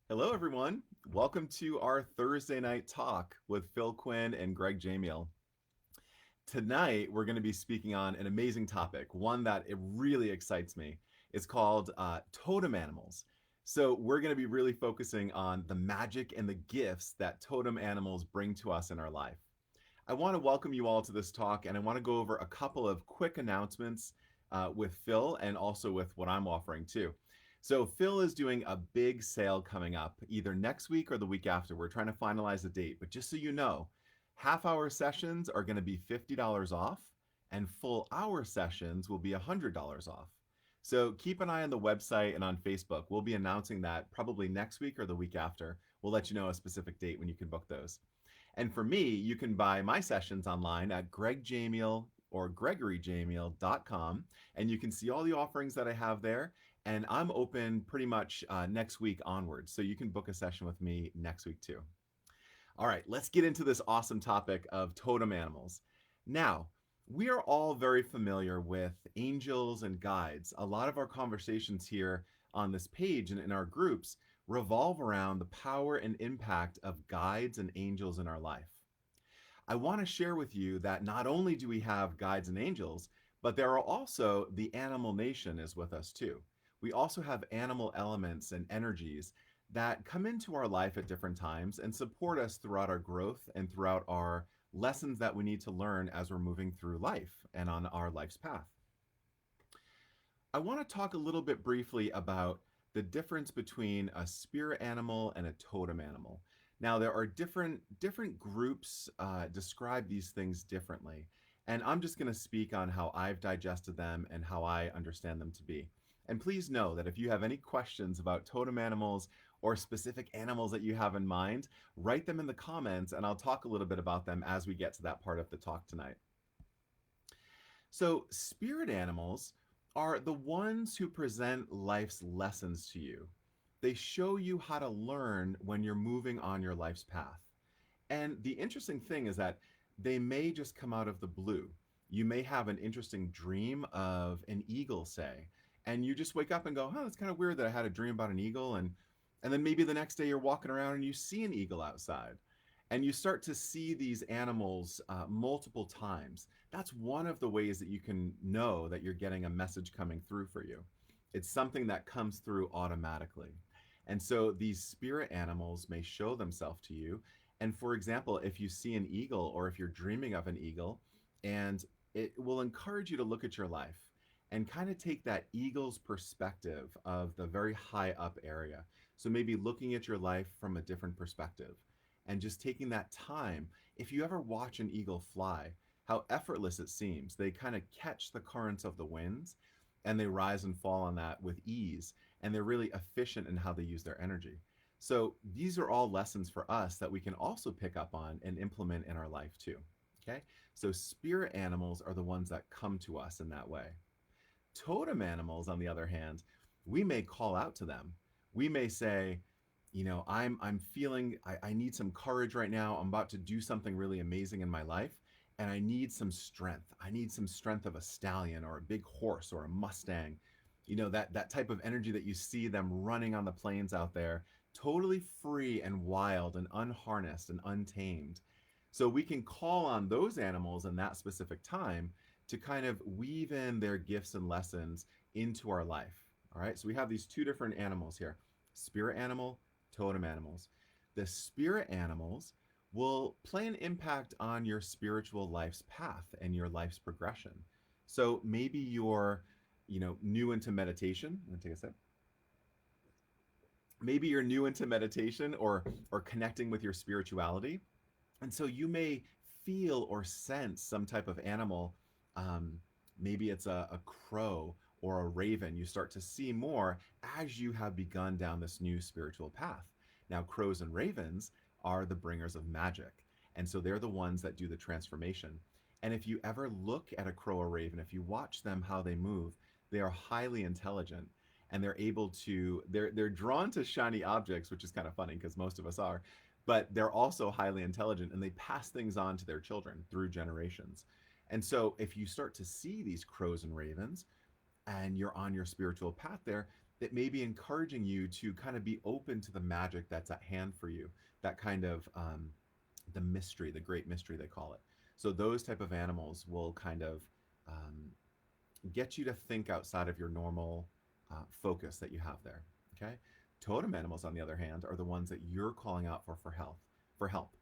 Hello, everyone. Welcome to our Thursday night talk with Phil Quinn and Greg Jamiel. Tonight, we're going to be speaking on an amazing topic, one that it really excites me. It's called totem animals. So, we're going to be really focusing on the magic and the gifts that totem animals bring to us in our life. I want to welcome you all to this talk, and I want to go over a couple of quick announcements with Phil and also with what I'm offering too. So, Phil is doing a big sale coming up either next week or the week after. We're trying to finalize the date, but just so you know, half hour sessions are going to be $50 off, and full hour sessions will be $100 off. So, keep an eye on the website and on Facebook. We'll be announcing that probably next week or the week after. We'll let you know a specific date when you can book those. And for me, you can buy my sessions online at Greg Jamiel or GregoryJamiel.com, and you can see all the offerings that I have there. And I'm open pretty much next week onwards, so you can book a session with me next week too. All right, let's get into this awesome topic of totem animals. Now, we are all very familiar with angels and guides. A lot of our conversations here on this page and in our groups revolve around the power and impact of guides and angels in our life. I want to share with you that not only do we have guides and angels, but there are also the animal nation is with us too. We also have animal elements and energies that come into our life at different times and support us throughout our growth and throughout our lessons that we need to learn as we're moving through life and on our life's path. I want to talk a little bit briefly about the difference between a spirit animal and a totem animal. Now, there are different groups describe these things differently, and I'm just going to speak on how I've digested them and how I understand them to be. And please know that if you have any questions about totem animals or specific animals that you have in mind, write them in the comments, and I'll talk a little bit about them as we get to that part of the talk tonight. So, spirit animals are the ones who present life's lessons to you. They show you how to learn when you're moving on your life's path. And the interesting thing is that they may just come out of the blue. You may have an interesting dream of an eagle, say, and you just wake up and go, "Huh, it's kind of weird that I had a dream about an eagle." And then maybe the next day you're walking around and you see an eagle outside, and you start to see these animals multiple times. That's one of the ways that you can know that you're getting a message coming through for you. It's something that comes through automatically. And so these spirit animals may show themselves to you. And for example, if you see an eagle or if you're dreaming of an eagle, and it will encourage you to look at your life and kind of take that eagle's perspective of the very high up area. So maybe looking at your life from a different perspective and just taking that time. If you ever watch an eagle fly, how effortless it seems. They kind of catch the currents of the winds and they rise and fall on that with ease. And they're really efficient in how they use their energy. So these are all lessons for us that we can also pick up on and implement in our life too. Okay. So spirit animals are the ones that come to us in that way. Totem animals, on the other hand, we may call out to them. We may say, I'm feeling I need some courage right now. I'm about to do something really amazing in my life, and I need some strength. I need some strength of a stallion or a big horse or a Mustang. That type of energy that you see them running on the plains out there, totally free and wild and unharnessed and untamed. So we can call on those animals in that specific time to kind of weave in their gifts and lessons into our life. All right. So we have these two different animals here: spirit animal, totem animals. The spirit animals will play an impact on your spiritual life's path and your life's progression. So maybe you're, new into meditation. I'm gonna take a sip. Maybe you're new into meditation or connecting with your spirituality, and so you may feel or sense some type of animal. Um, Maybe it's a crow or a raven. You start to see more as you have begun down this new spiritual path. Now, crows and ravens are the bringers of magic. And so they're the ones that do the transformation. And if you ever look at a crow or raven, if you watch them how they move, they are highly intelligent and they're drawn to shiny objects, which is kind of funny because most of us are, but they're also highly intelligent and they pass things on to their children through generations. And so if you start to see these crows and ravens and you're on your spiritual path there, it may be encouraging you to kind of be open to the magic that's at hand for you, that kind of the mystery, the great mystery they call it. So those type of animals will kind of um, get you to think outside of your normal focus that you have there. Okay. Totem animals, on the other hand, are the ones that you're calling out for health, for help.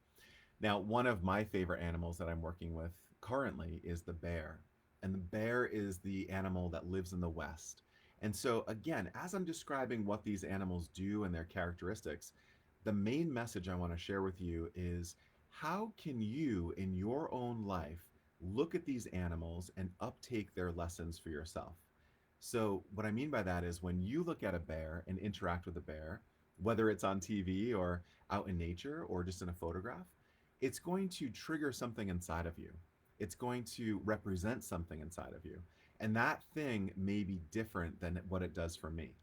Now, one of my favorite animals that I'm working with currently is the bear. And the bear is the animal that lives in the West. And so, again, as I'm describing what these animals do and their characteristics, the main message I want to share with you is how can you, in your own life, look at these animals and uptake their lessons for yourself? So, what I mean by that is when you look at a bear and interact with a bear, whether it's on TV or out in nature or just in a photograph, it's going to trigger something inside of you. It's going to represent something inside of you. And that thing may be different than what it does for me.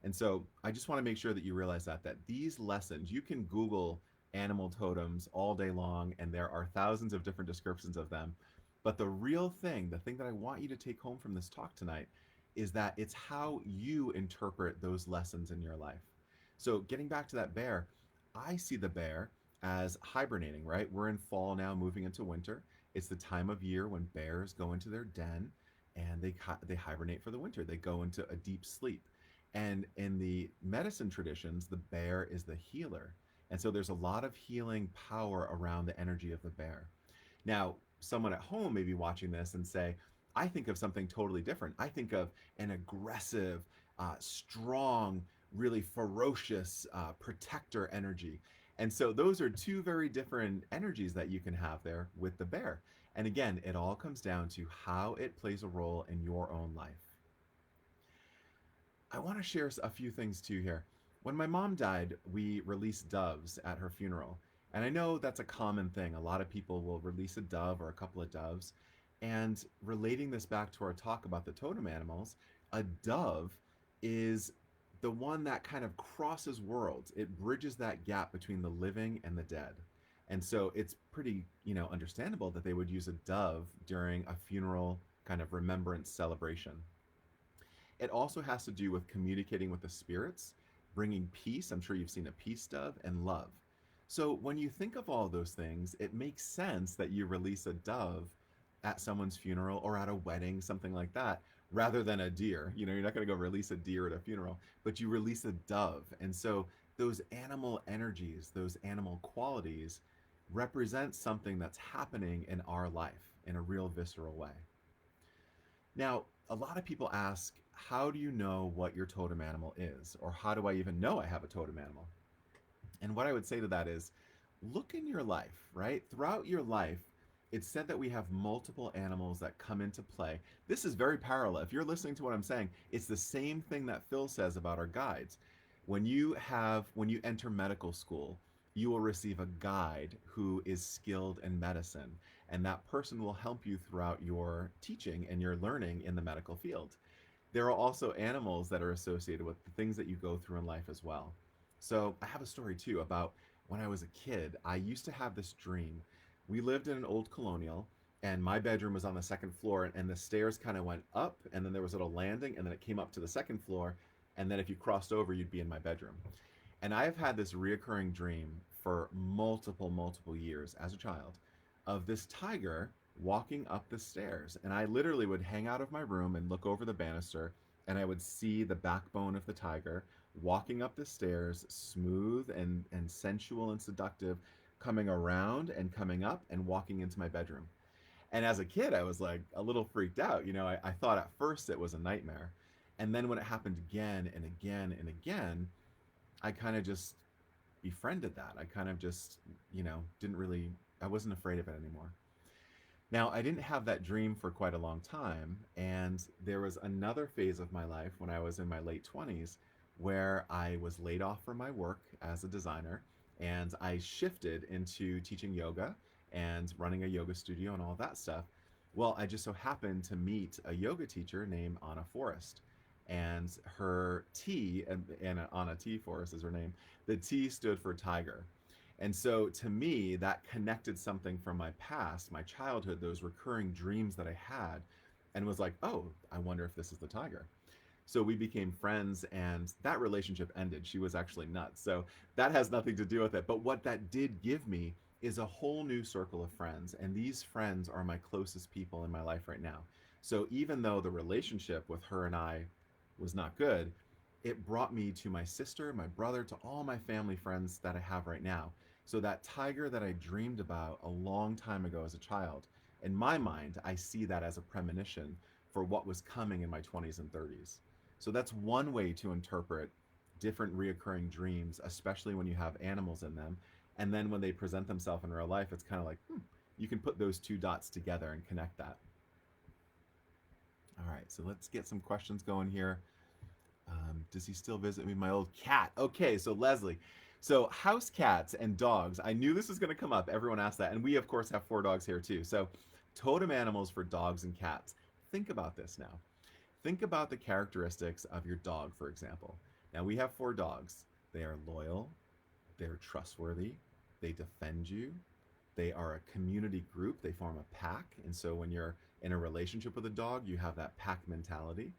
And so I just want to make sure that you realize that these lessons, you can Google animal totems all day long, and there are thousands of different descriptions of them. But the real thing, the thing that I want you to take home from this talk tonight, is that it's how you interpret those lessons in your life. So getting back to that bear, I see the bear as hibernating, right? We're in fall now, moving into winter. It's the time of year when bears go into their den and they hibernate for the winter. They go into a deep sleep. And in the medicine traditions, the bear is the healer. And so there's a lot of healing power around the energy of the bear. Now, someone at home may be watching this and say, I think of something totally different. I think of an aggressive, strong, really ferocious protector energy. And so those are two very different energies that you can have there with the bear. And again, it all comes down to how it plays a role in your own life. I want to share a few things too here. When my mom died, we released doves at her funeral. And I know that's a common thing. A lot of people will release a dove or a couple of doves. And relating this back to our talk about the totem animals, a dove is the one that kind of crosses worlds. It bridges that gap between the living and the dead. And so it's pretty, understandable that they would use a dove during a funeral kind of remembrance celebration. It also has to do with communicating with the spirits, bringing peace. I'm sure you've seen a peace dove, and love. So when you think of all those things, it makes sense that you release a dove at someone's funeral or at a wedding, something like that, rather than a deer. You're not going to go release a deer at a funeral, but you release a dove. And so those animal energies, those animal qualities represent something that's happening in our life in a real visceral way. Now, a lot of people ask, how do you know what your totem animal is? Or how do I even know I have a totem animal? And what I would say to that is, look in your life, right? Throughout your life, it's said that we have multiple animals that come into play. This is very parallel. If you're listening to what I'm saying, it's the same thing that Phil says about our guides. When you enter medical school, you will receive a guide who is skilled in medicine, and that person will help you throughout your teaching and your learning in the medical field. There are also animals that are associated with the things that you go through in life as well. So I have a story too about when I was a kid. I used to have this dream. We lived in an old colonial, and my bedroom was on the second floor, and the stairs kind of went up, and then there was a little landing, and then it came up to the second floor, and then if you crossed over, you'd be in my bedroom. And I've had this reoccurring dream for multiple, multiple years as a child of this tiger walking up the stairs. And I literally would hang out of my room and look over the banister, and I would see the backbone of the tiger walking up the stairs, smooth and sensual and seductive, coming around and coming up and walking into my bedroom. And as a kid, I was like a little freaked out. I thought at first it was a nightmare. And then when it happened again and again and again, I kind of just befriended that. I kind of just, didn't really, I wasn't afraid of it anymore. Now, I didn't have that dream for quite a long time. And there was another phase of my life when I was in my late 20s where I was laid off from my work as a designer, and I shifted into teaching yoga and running a yoga studio and all that stuff. Well, I just so happened to meet a yoga teacher named Anna Forrest. And her T, and Anna T. Forrest is her name, the T stood for tiger. And so to me, that connected something from my past, my childhood, those recurring dreams that I had, and was like, oh, I wonder if this is the tiger. So we became friends, and that relationship ended. She was actually nuts. So that has nothing to do with it. But what that did give me is a whole new circle of friends. And these friends are my closest people in my life right now. So even though the relationship with her and I was not good, it brought me to my sister, my brother, to all my family friends that I have right now. So that tiger that I dreamed about a long time ago as a child, in my mind, I see that as a premonition for what was coming in my 20s and 30s. So that's one way to interpret different reoccurring dreams, especially when you have animals in them. And then when they present themselves in real life, it's kind of like, you can put those two dots together and connect that. All right, so let's get some questions going here. Does he still visit me? My old cat. Okay, so Leslie. So house cats and dogs. I knew this was going to come up. Everyone asked that. And we, of course, have 4 dogs here too. So totem animals for dogs and cats. Think about this now. Think about the characteristics of your dog, for example. Now, we have 4 dogs. They are loyal, they're trustworthy, they defend you, they are a community group, they form a pack. And so when you're in a relationship with a dog, you have that pack mentality.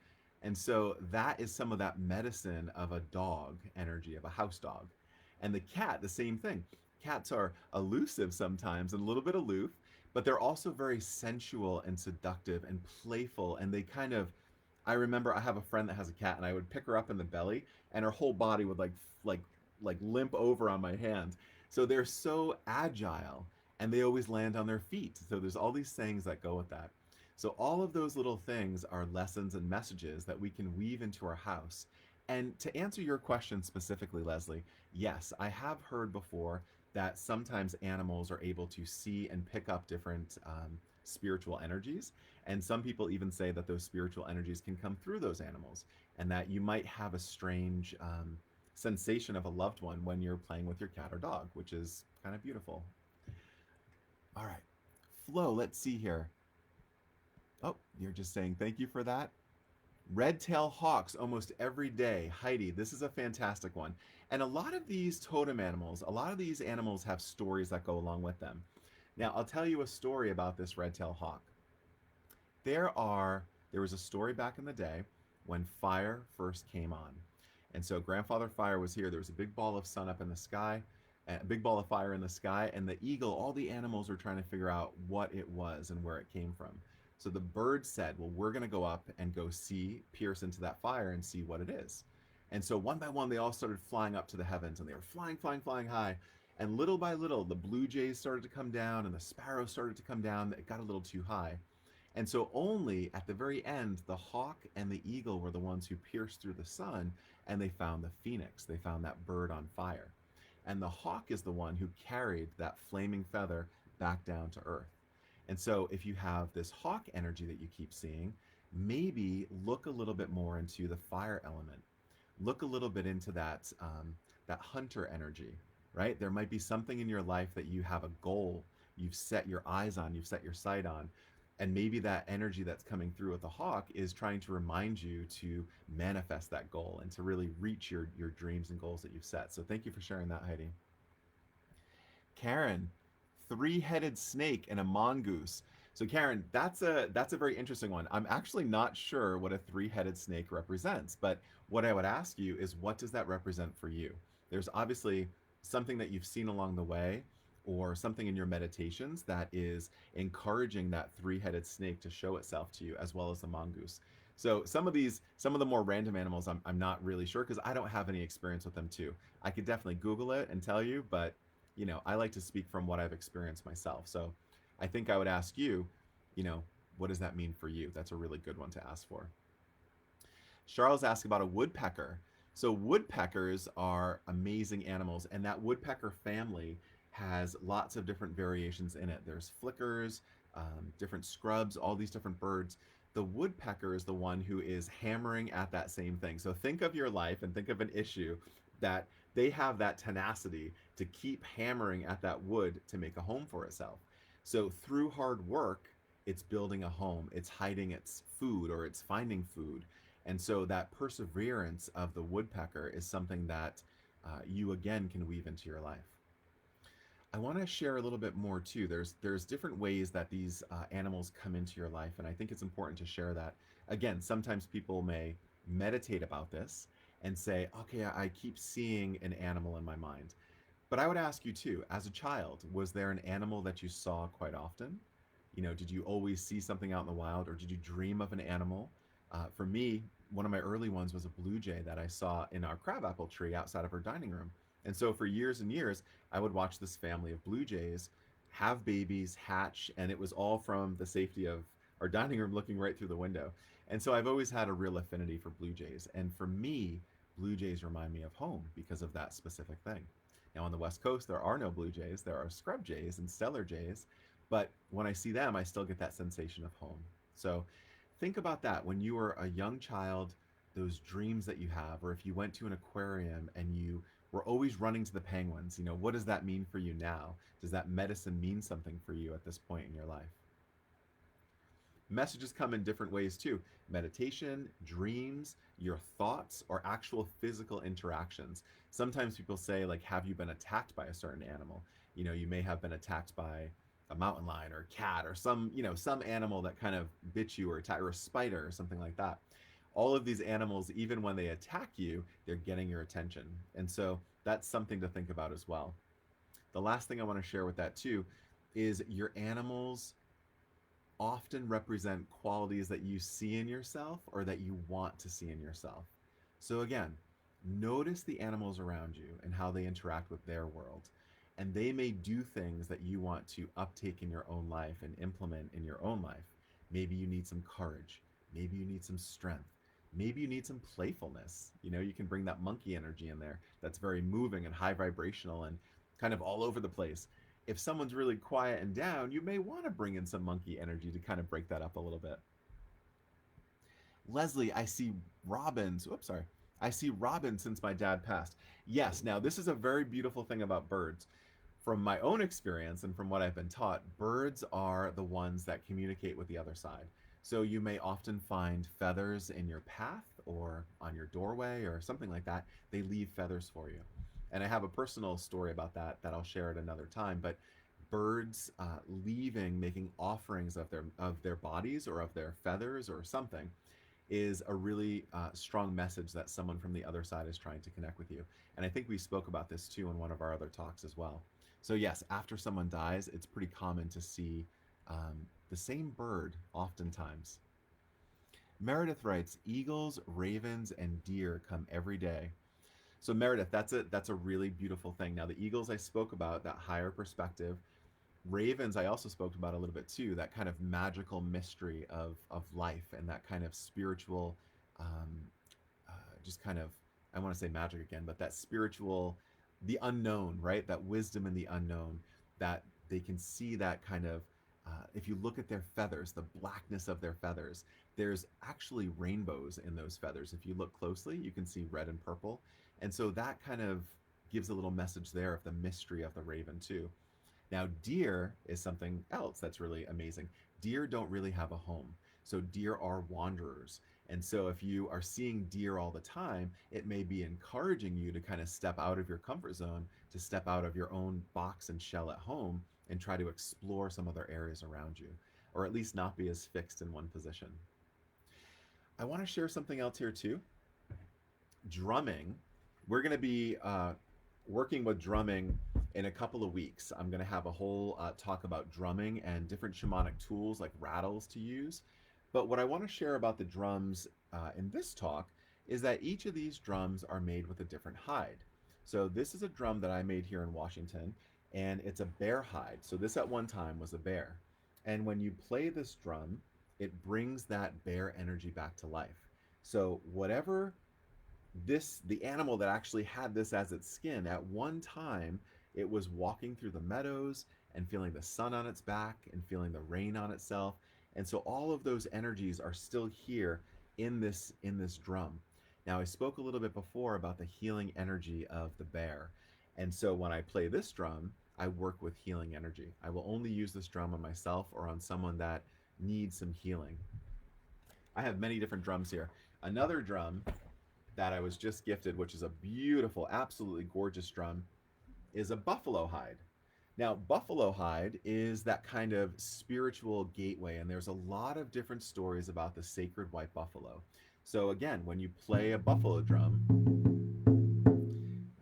And so that is some of that medicine of a dog energy, of a house dog. And the cat, the same thing. Cats are elusive sometimes and a little bit aloof, but they're also very sensual and seductive and playful. And they kind of, I remember I have a friend that has a cat, and I would pick her up in the belly, and her whole body would like like limp over on my hand. So they're so agile, and they always land on their feet. So there's all these things that go with that. So all of those little things are lessons and messages that we can weave into our house. And to answer your question specifically, Leslie, yes, I have heard before that sometimes animals are able to see and pick up different spiritual energies. And some people even say that those spiritual energies can come through those animals, and that you might have a strange sensation of a loved one when you're playing with your cat or dog, which is kind of beautiful. All right. Flo, let's see here. Oh, you're just saying thank you for that. Red tail hawks almost every day. Heidi, this is a fantastic one. And a lot of these totem animals, a lot of these animals have stories that go along with them. Now, I'll tell you a story about this red tail hawk. There was a story back in the day when fire first came on. And so grandfather fire was here. There was a big ball of sun up in the sky, a big ball of fire in the sky, and the eagle, all the animals were trying to figure out what it was and where it came from. So the bird said, well, we're going to go up and go see, pierce into that fire and see what it is. And so one by one, they all started flying up to the heavens, and they were flying, flying, flying high. And little by little, the blue jays started to come down and the sparrows started to come down. It got a little too high. And so only at the very end, the hawk and the eagle were the ones who pierced through the sun, and they found the phoenix. They found that bird on fire. And the hawk is the one who carried that flaming feather back down to earth. And so if you have this hawk energy that you keep seeing, maybe look a little bit more into the fire element. Look a little bit into that hunter energy, right? There might be something in your life that you have a goal, you've set your eyes on, you've set your sight on, and maybe that energy that's coming through with the hawk is trying to remind you to manifest that goal and to really reach your dreams and goals that you've set. So thank you for sharing that, Heidi. Karen, three-headed snake and a mongoose. So Karen, that's a very interesting one. I'm actually not sure what a three-headed snake represents, but what I would ask you is, what does that represent for you? There's obviously something that you've seen along the way, or something in your meditations that is encouraging that three-headed snake to show itself to you, as well as the mongoose. So some of the more random animals, I'm not really sure because I don't have any experience with them too. I could definitely Google it and tell you, but I like to speak from what I've experienced myself. So I think I would ask you, you know, what does that mean for you? That's a really good one to ask for. Charles asked about a woodpecker. So woodpeckers are amazing animals, and that woodpecker family has lots of different variations in it. There's flickers, different scrubs, all these different birds. The woodpecker is the one who is hammering at that same thing. So think of your life and think of an issue that they have that tenacity to keep hammering at that wood to make a home for itself. So through hard work, it's building a home, it's hiding its food, or it's finding food. And so that perseverance of the woodpecker is something that you again can weave into your life. I want to share a little bit more too. There's different ways that these animals come into your life, and I think it's important to share that. Again, sometimes people may meditate about this and say, okay, I keep seeing an animal in my mind. But I would ask you too, as a child, was there an animal that you saw quite often? You know, did you always see something out in the wild, or did you dream of an animal? For me, one of my early ones was a blue jay that I saw in our crabapple tree outside of our dining room. And so for years and years, I would watch this family of blue jays have babies, hatch, and it was all from the safety of our dining room looking right through the window. And so I've always had a real affinity for blue jays. And for me, blue jays remind me of home because of that specific thing. Now, on the West Coast, there are no blue jays. There are scrub jays and stellar jays. But when I see them, I still get that sensation of home. So think about that when you were a young child, those dreams that you have, or if you went to an aquarium and you were always running to the penguins, you know, what does that mean for you now? Does that medicine mean something for you at this point in your life? Messages come in different ways too: meditation, dreams, your thoughts, or actual physical interactions. Sometimes people say, like, have you been attacked by a certain animal? You know, you may have been attacked by a mountain lion or a cat or some, you know, some animal that kind of bit you or attack, or a spider or something like that. All of these animals, even when they attack you, they're getting your attention. And so that's something to think about as well. The last thing I want to share with that too is your animals often represent qualities that you see in yourself or that you want to see in yourself. So, again, notice the animals around you and how they interact with their world. And they may do things that you want to uptake in your own life and implement in your own life. Maybe you need some courage. Maybe you need some strength. Maybe you need some playfulness. You know, you can bring that monkey energy in there that's very moving and high vibrational and kind of all over the place. If someone's really quiet and down, you may want to bring in some monkey energy to kind of break that up a little bit. Leslie, I see robins. Oops, sorry. I see robins since my dad passed. Yes, now this is a very beautiful thing about birds. From my own experience and from what I've been taught, birds are the ones that communicate with the other side. So you may often find feathers in your path or on your doorway or something like that. They leave feathers for you. And I have a personal story about that that I'll share at another time. But birds leaving, making offerings of their bodies or of their feathers or something, is a really strong message that someone from the other side is trying to connect with you. And I think we spoke about this too in one of our other talks as well. So, yes, after someone dies, it's pretty common to see the same bird oftentimes. Meredith writes, eagles, ravens, and deer come every day. So Meredith, that's a really beautiful thing. Now the eagles I spoke about, that higher perspective. Ravens I also spoke about a little bit too, that kind of magical mystery of life and that kind of spiritual, um, uh, just kind of, I want to say magic again, but that spiritual, the unknown, right? That wisdom in the unknown, that they can see that kind of. If you look at their feathers, the blackness of their feathers, there's actually rainbows in those feathers. If you look closely, you can see red and purple. And so that kind of gives a little message there of the mystery of the raven, too. Now, deer is something else that's really amazing. Deer don't really have a home. So, deer are wanderers. And so, if you are seeing deer all the time, it may be encouraging you to kind of step out of your comfort zone, to step out of your own box and shell at home and try to explore some other areas around you, or at least not be as fixed in one position. I want to share something else here, too. Drumming. We're going to be working with drumming in a couple of weeks. I'm going to have a whole talk about drumming and different shamanic tools like rattles to use. But what I want to share about the drums in this talk is that each of these drums are made with a different hide. So this is a drum that I made here in Washington, and it's a bear hide. So this at one time was a bear. And when you play this drum, it brings that bear energy back to life. So whatever the animal that actually had this as its skin, at one time it was walking through the meadows and feeling the sun on its back and feeling the rain on itself. And so all of those energies are still here in this drum. Now I spoke a little bit before about the healing energy of the bear. And so when I play this drum, I work with healing energy. I will only use this drum on myself or on someone that needs some healing. I have many different drums here. Another drum that I was just gifted, which is a beautiful, absolutely gorgeous drum, is a buffalo hide. Now, buffalo hide is that kind of spiritual gateway, and there's a lot of different stories about the sacred white buffalo. So, again, when you play a buffalo drum,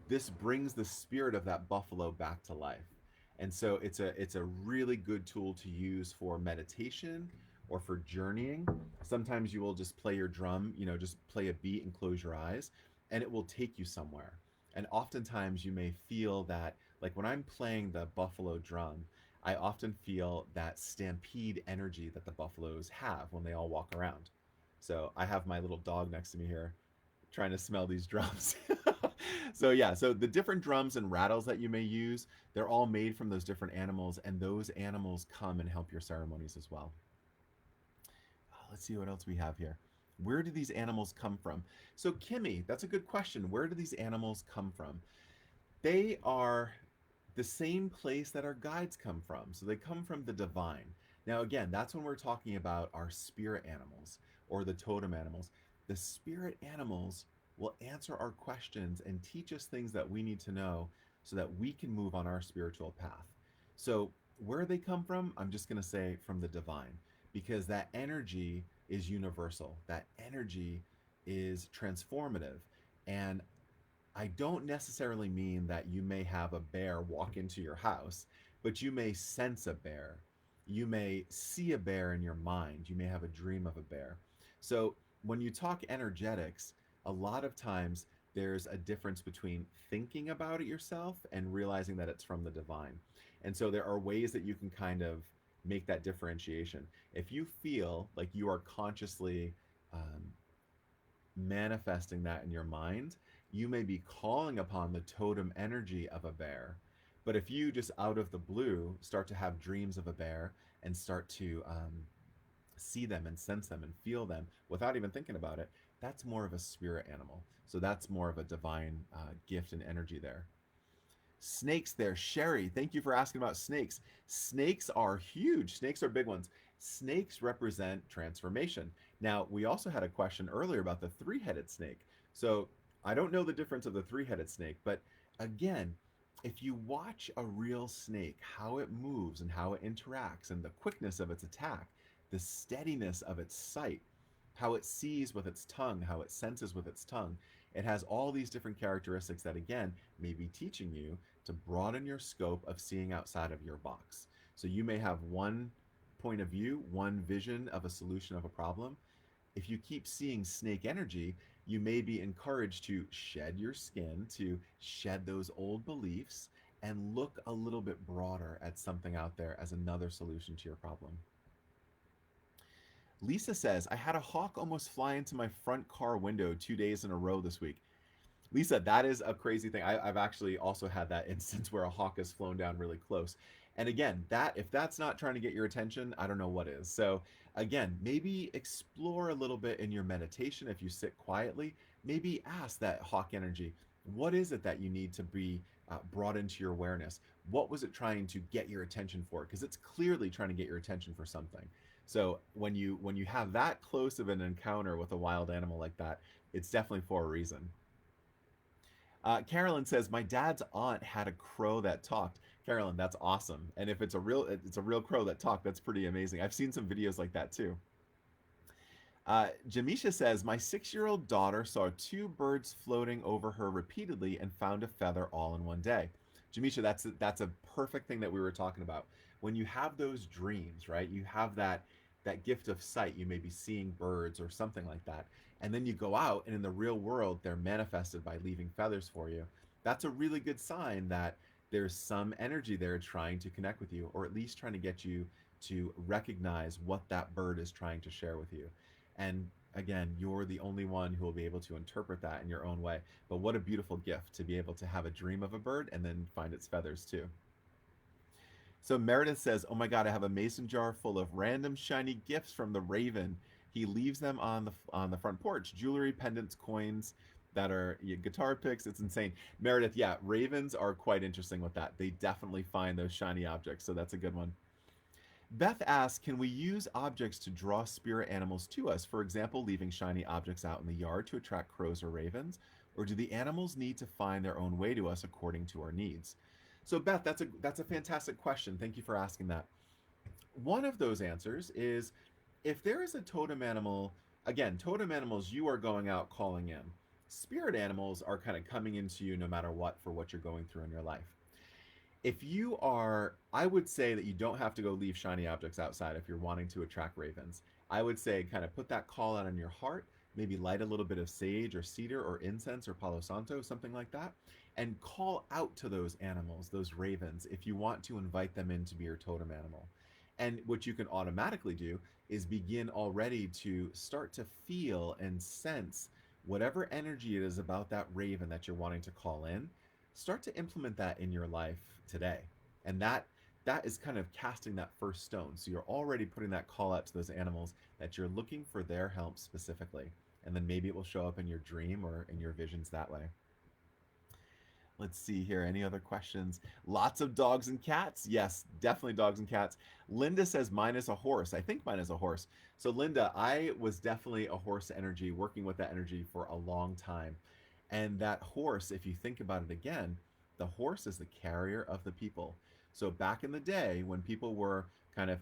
this brings the spirit of that buffalo back to life. And so it's a really good tool to use for meditation or for journeying. Sometimes you will just play your drum, just play a beat and close your eyes, and it will take you somewhere. And oftentimes you may feel that, like when I'm playing the buffalo drum, I often feel that stampede energy that the buffaloes have when they all walk around. So I have my little dog next to me here trying to smell these drums. So yeah, so the different drums and rattles that you may use, they're all made from those different animals, and those animals come and help your ceremonies as well. Let's see what else we have here. Where do these animals come from? So Kimmy, that's a good question. Where do these animals come from? They are the same place that our guides come from. So they come from the divine. Now, again, that's when we're talking about our spirit animals or the totem animals. The spirit animals will answer our questions and teach us things that we need to know so that we can move on our spiritual path. So, where they come from, I'm just going to say from the divine, because that energy is universal. That energy is transformative. And I don't necessarily mean that you may have a bear walk into your house, but you may sense a bear. You may see a bear in your mind. You may have a dream of a bear. So when you talk energetics, a lot of times there's a difference between thinking about it yourself and realizing that it's from the divine. And so there are ways that you can kind of make that differentiation. If you feel like you are consciously um, manifesting that in your mind, you may be calling upon the totem energy of a bear. But if you just out of the blue start to have dreams of a bear and start to see them and sense them and feel them without even thinking about it, that's more of a spirit animal. So that's more of a divine gift and energy there. Snakes there. Sherry, thank you for asking about snakes. Snakes are huge. Snakes are big ones. Snakes represent transformation. Now, we also had a question earlier about the three headed snake. So I don't know the difference of the three headed snake, but again, if you watch a real snake, how it moves and how it interacts, and the quickness of its attack, the steadiness of its sight, how it sees with its tongue, how it senses with its tongue, it has all these different characteristics that, again, may be teaching you to broaden your scope of seeing outside of your box. So you may have one point of view, one vision of a solution of a problem. If you keep seeing snake energy, you may be encouraged to shed your skin, to shed those old beliefs, and look a little bit broader at something out there as another solution to your problem. Lisa says, I had a hawk almost fly into my front car window 2 days in a row this week. Lisa, that is a crazy thing. I've actually also had that instance where a hawk has flown down really close. And again, that if that's not trying to get your attention, I don't know what is. So again, maybe explore a little bit in your meditation if you sit quietly. Maybe ask that hawk energy, what is it that you need to be brought into your awareness? What was it trying to get your attention for? Because it's clearly trying to get your attention for something. So when you have that close of an encounter with a wild animal like that, it's definitely for a reason. Carolyn says my dad's aunt had a crow that talked. Carolyn, that's awesome. And if it's a real crow that talked, that's pretty amazing. I've seen some videos like that too. Jamisha says my 6-year-old daughter saw two birds floating over her repeatedly and found a feather all in one day. Jamisha, that's a perfect thing that we were talking about. When you have those dreams, right? You have that gift of sight. You may be seeing birds or something like that, and then you go out and in the real world they're manifested by leaving feathers for you. That's a really good sign that there's some energy there trying to connect with you, or at least trying to get you to recognize what that bird is trying to share with you. And again, you're the only one who will be able to interpret that in your own way. But what a beautiful gift to be able to have a dream of a bird and then find its feathers too. So Meredith says, "Oh my God, I have a mason jar full of random shiny gifts from the Raven. He leaves them on the front porch. Jewelry, pendants, coins that are guitar picks. It's insane." Meredith, yeah, ravens are quite interesting with that. They definitely find those shiny objects, so that's a good one. Beth asks, can we use objects to draw spirit animals to us? For example, leaving shiny objects out in the yard to attract crows or ravens? Or do the animals need to find their own way to us according to our needs? So Beth, that's a fantastic question. Thank you for asking that. One of those answers is if there is a totem animal, again, totem animals you are going out calling in. Spirit animals are kind of coming into you no matter what for what you're going through in your life. If you are, I would say that you don't have to go leave shiny objects outside if you're wanting to attract ravens. I would say kind of put that call out on your heart, maybe light a little bit of sage or cedar or incense or palo santo, something like that, and call out to those animals, those ravens, if you want to invite them in to be your totem animal. And what you can automatically do is begin already to start to feel and sense whatever energy it is about that raven that you're wanting to call in. Start to implement that in your life today. And that is kind of casting that first stone. So you're already putting that call out to those animals that you're looking for their help specifically. And then maybe it will show up in your dream or in your visions that way. Let's see here. Any other questions? Lots of dogs and cats. Yes, definitely dogs and cats. Linda says mine is a horse. I think mine is a horse. So, Linda, I was definitely a horse energy, working with that energy for a long time. And that horse, if you think about it again, the horse is the carrier of the people. So, back in the day when people were kind of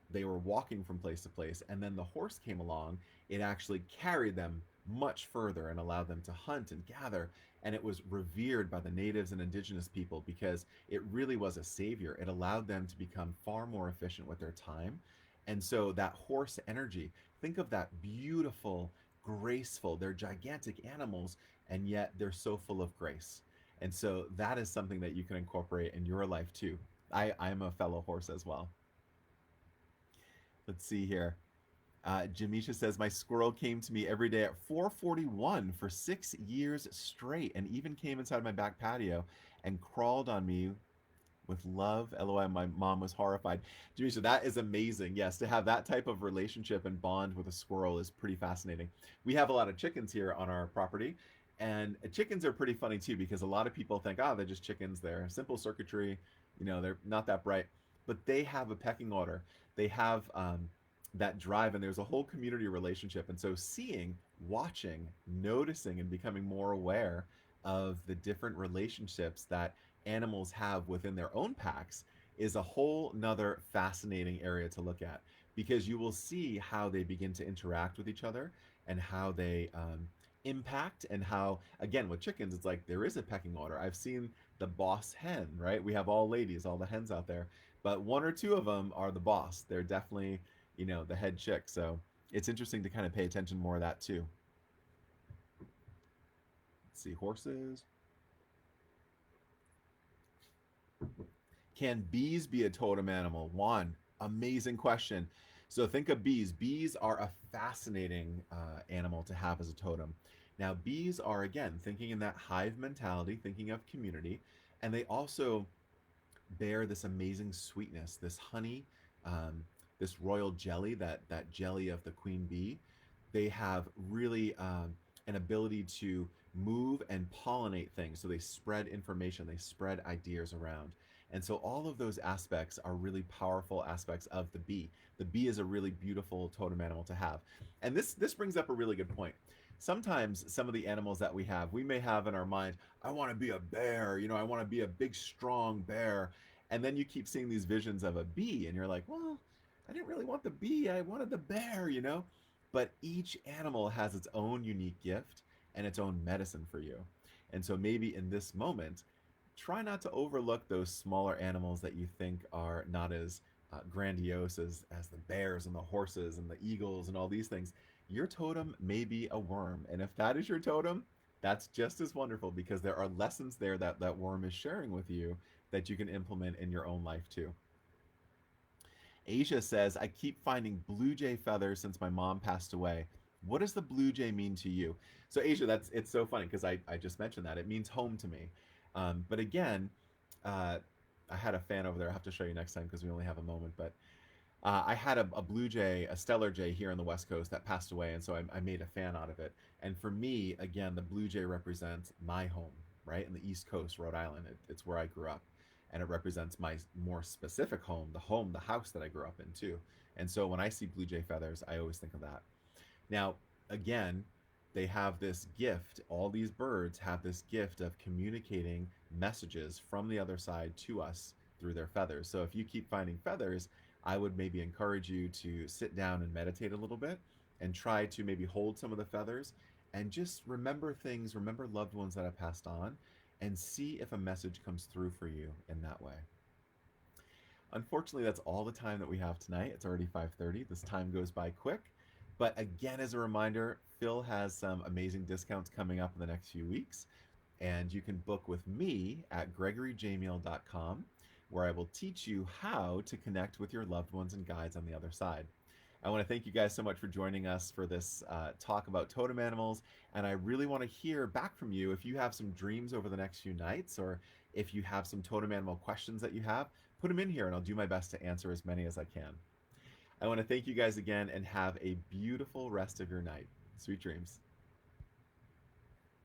they were walking from place to place, and then the horse came along, it actually carried them much further and allowed them to hunt and gather, and it was revered by the natives and indigenous people because it really was a savior. It allowed them to become far more efficient with their time. And so that horse energy, think of that beautiful, graceful, they're gigantic animals, and yet they're so full of grace. And so that is something that you can incorporate in your life too. I'm a fellow horse as well. Let's see here. Jamisha says my squirrel came to me every day at 4:41 for 6 years straight, and even came inside my back patio and crawled on me with love. LOL, my mom was horrified. Jamisha, that is amazing. Yes, to have that type of relationship and bond with a squirrel is pretty fascinating. We have a lot of chickens here on our property, and chickens are pretty funny too because a lot of people think, oh, they're just chickens. They're simple circuitry. They're not that bright, but they have a pecking order. They have that drive, and there's a whole community relationship. And so, seeing, watching, noticing, and becoming more aware of the different relationships that animals have within their own packs is a whole nother fascinating area to look at because you will see how they begin to interact with each other and how they impact, and how, again, with chickens it's like there is a pecking order. I've seen the boss hen, right? We have all ladies, all the hens out there, but one or two of them are the boss. They're definitely the head chick. So it's interesting to kind of pay attention more of that too. Let's see, horses. Can bees be a totem animal? One, amazing question. So think of bees. Bees are a fascinating animal to have as a totem. Now, bees are, again, thinking in that hive mentality, thinking of community, and they also bear this amazing sweetness, this honey, um, this royal jelly, that jelly of the queen bee. They have really an ability to move and pollinate things. So they spread information, they spread ideas around. And so all of those aspects are really powerful aspects of the bee. The bee is a really beautiful totem animal to have. And this brings up a really good point. Sometimes some of the animals that we may have in our mind, I want to be a bear, I want to be a big strong bear. And then you keep seeing these visions of a bee and you're like, well, I didn't really want the bee, I wanted the bear. But each animal has its own unique gift and its own medicine for you. And so maybe in this moment, try not to overlook those smaller animals that you think are not as grandiose as the bears and the horses and the eagles and all these things. Your totem may be a worm. And if that is your totem, that's just as wonderful because there are lessons there that that worm is sharing with you that you can implement in your own life too. Asia says, I keep finding blue jay feathers since my mom passed away. What does the blue jay mean to you? So Asia, it's so funny because I just mentioned that. It means home to me. But again, uh, I had a fan over there. I'll have to show you next time because we only have a moment. But I had a blue jay, a stellar jay here on the West Coast that passed away. And so I made a fan out of it. And for me, again, the blue jay represents my home, right? In the East Coast, Rhode Island. It's where I grew up, and it represents my more specific home, the house that I grew up in too. And so when I see blue jay feathers, I always think of that. Now, again, they have this gift, all these birds have this gift of communicating messages from the other side to us through their feathers. So if you keep finding feathers, I would maybe encourage you to sit down and meditate a little bit and try to maybe hold some of the feathers and just remember things, remember loved ones that have passed on, and see if a message comes through for you in that way. Unfortunately, that's all the time that we have tonight. It's already 5:30. This time goes by quick. But again, as a reminder, Phil has some amazing discounts coming up in the next few weeks. And you can book with me at gregoryjamiel.com, where I will teach you how to connect with your loved ones and guides on the other side. I want to thank you guys so much for joining us for this talk about totem animals. And I really want to hear back from you if you have some dreams over the next few nights, or if you have some totem animal questions that you have, put them in here and I'll do my best to answer as many as I can. I want to thank you guys again and have a beautiful rest of your night. Sweet dreams.